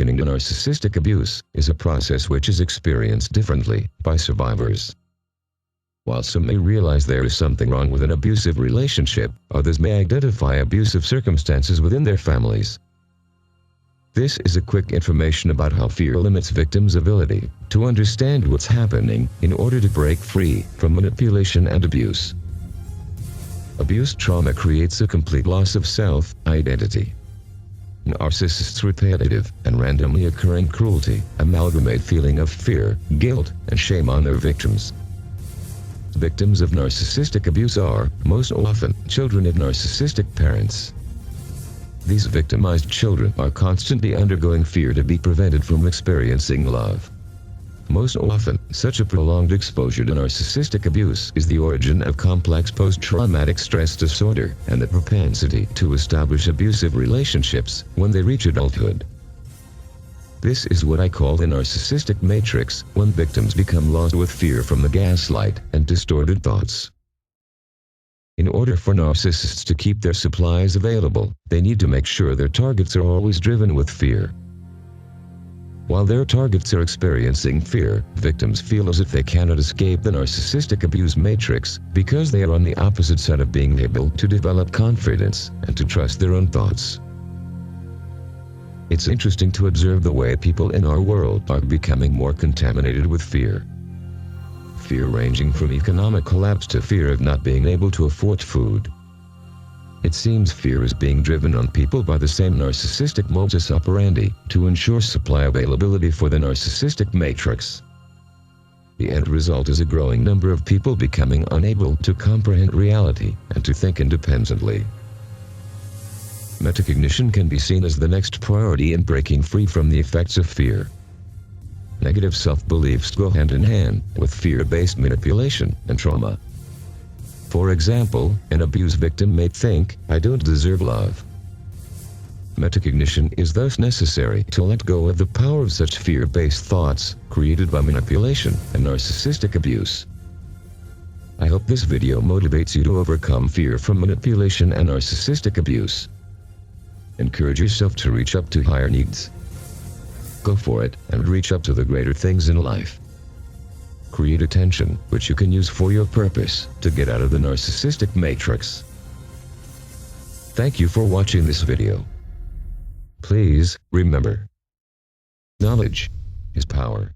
awakening to narcissistic abuse is a process which is experienced differently by survivors. While some may realize there is something wrong with an abusive relationship, others may identify abusive circumstances within their families. This is a quick information about how fear limits victims' ability to understand what's happening in order to break free from manipulation and abuse. Abuse trauma creates a complete loss of self-identity. Narcissists' repetitive and randomly occurring cruelty amalgamate feeling of fear, guilt, and shame on their victims. Victims of narcissistic abuse are, most often, children of narcissistic parents. These victimized children are constantly undergoing fear to be prevented from experiencing love. Most often, such a prolonged exposure to narcissistic abuse is the origin of complex post-traumatic stress disorder and the propensity to establish abusive relationships when they reach adulthood. This is what I call the narcissistic matrix, when victims become lost with fear from the gaslight and distorted thoughts. In order for narcissists to keep their supplies available, they need to make sure their targets are always driven with fear. While their targets are experiencing fear, victims feel as if they cannot escape the narcissistic abuse matrix because they are on the opposite side of being able to develop confidence and to trust their own thoughts. It's interesting to observe the way people in our world are becoming more contaminated with fear. Fear ranging from economic collapse to fear of not being able to afford food. It seems fear is being driven on people by the same narcissistic modus operandi to ensure supply availability for the narcissistic matrix. The end result is a growing number of people becoming unable to comprehend reality and to think independently. Metacognition can be seen as the next priority in breaking free from the effects of fear. Negative self-beliefs go hand in hand with fear-based manipulation and trauma. For example, an abuse victim may think, "I don't deserve love." Metacognition is thus necessary to let go of the power of such fear-based thoughts created by manipulation and narcissistic abuse. I hope this video motivates you to overcome fear from manipulation and narcissistic abuse. Encourage yourself to reach up to higher needs. Go for it and reach up to the greater things in life. Create attention, which you can use for your purpose to get out of the narcissistic matrix. Thank you for watching this video. Please remember, knowledge is power.